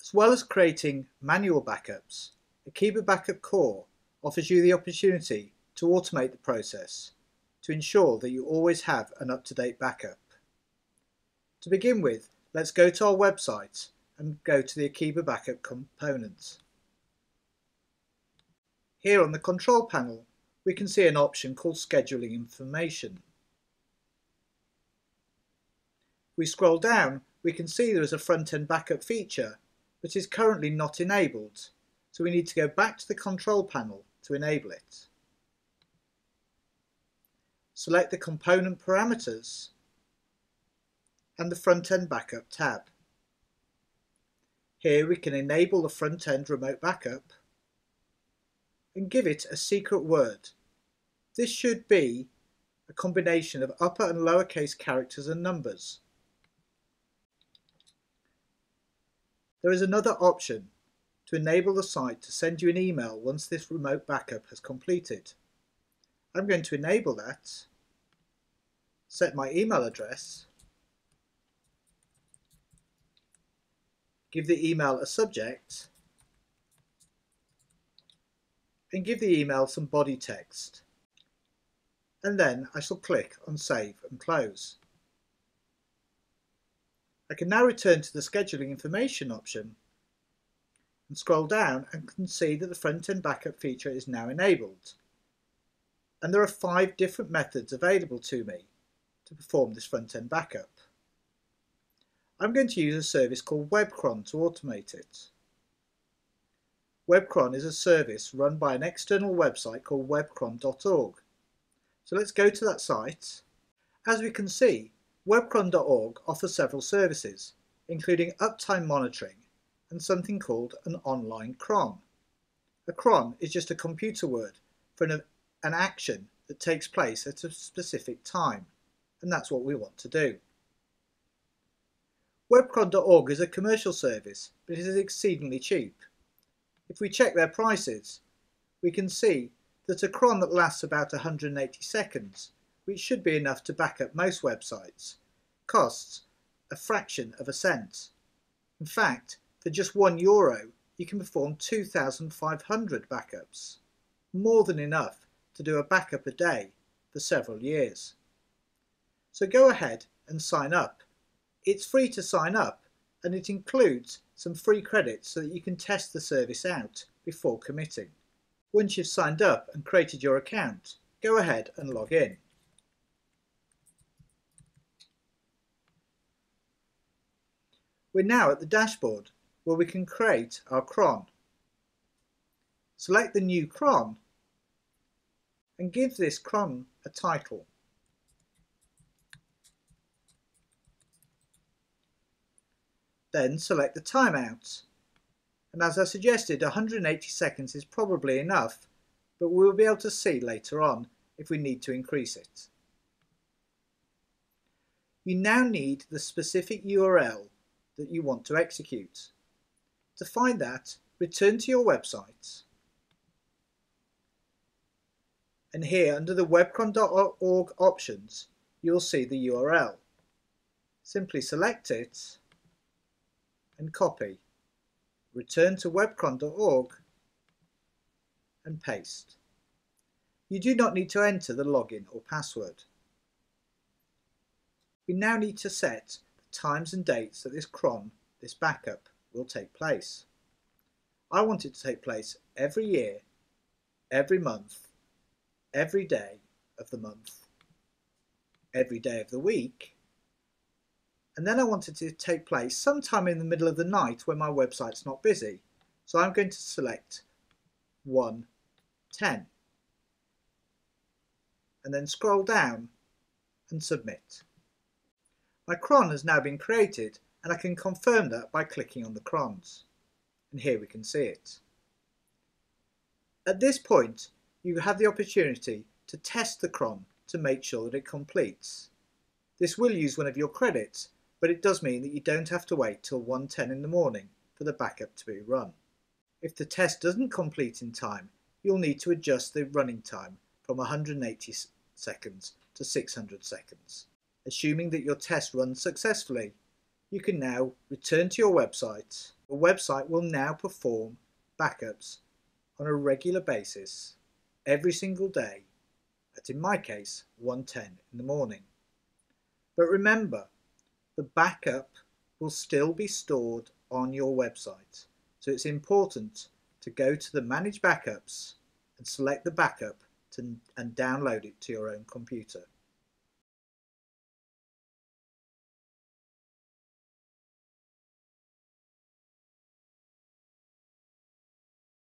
As well as creating manual backups, Akeeba Backup Core offers you the opportunity to automate the process to ensure that you always have an up-to-date backup. To begin with, let's go to our website and go to the Akeeba Backup components. Here on the control panel, we can see an option called Scheduling Information. If we scroll down, we can see there is a front-end backup feature that is currently not enabled, so we need to go back to the control panel to enable it. Select the component parameters and the front-end backup tab. Here we can enable the front-end remote backup and give it a secret word. This should be a combination of upper and lowercase characters and numbers. There is another option to enable the site to send you an email once this remote backup has completed. I'm going to enable that, set my email address, give the email a subject, and give the email some body text. And then I shall click on Save and Close. I can now return to the Scheduling Information option and scroll down and can see that the front-end backup feature is now enabled. And there are 5 different methods available to me to perform this front-end backup. I'm going to use a service called Webcron to automate it. Webcron is a service run by an external website called Webcron.org. So let's go to that site. As we can see, Webcron.org offers several services, including uptime monitoring and something called an online cron. A cron is just a computer word for an action that takes place at a specific time, and that's what we want to do. Webcron.org is a commercial service, but it is exceedingly cheap. If we check their prices, we can see that a cron that lasts about 180 seconds, which should be enough to back up most websites, costs a fraction of a cent. In fact, for just €1, you can perform 2,500 backups, more than enough to do a backup a day for several years. So go ahead and sign up. It's free to sign up, and it includes some free credits so that you can test the service out before committing. Once you've signed up and created your account, go ahead and log in. We're now at the dashboard where we can create our cron. Select the new cron and give this cron a title. Then select the timeout. And as I suggested, 180 seconds is probably enough, but we will be able to see later on if we need to increase it. You now need the specific URL that you want to execute. To find that, return to your website. And here under the webcron.org options, you'll see the URL. Simply select it and copy. Return to webcron.org and paste. You do not need to enter the login or password. We now need to set the times and dates that this backup, will take place. I want it to take place every year, every month, every day of the month, every day of the week, and then I want it to take place sometime in the middle of the night when my website's not busy. So I'm going to select 1:10 and then scroll down and submit. My cron has now been created, and I can confirm that by clicking on the crons. And here we can see it. At this point, you have the opportunity to test the cron to make sure that it completes. This will use one of your credits, but it does mean that you don't have to wait till 1:10 in the morning for the backup to be run. If the test doesn't complete in time, you'll need to adjust the running time from 180 seconds to 600 seconds. Assuming that your test runs successfully, you can now return to your website. The website will now perform backups on a regular basis every single day at, in my case, 1:10 in the morning. But remember, the backup will still be stored on your website, so it's important to go to the Manage Backups and select the backup and download it to your own computer.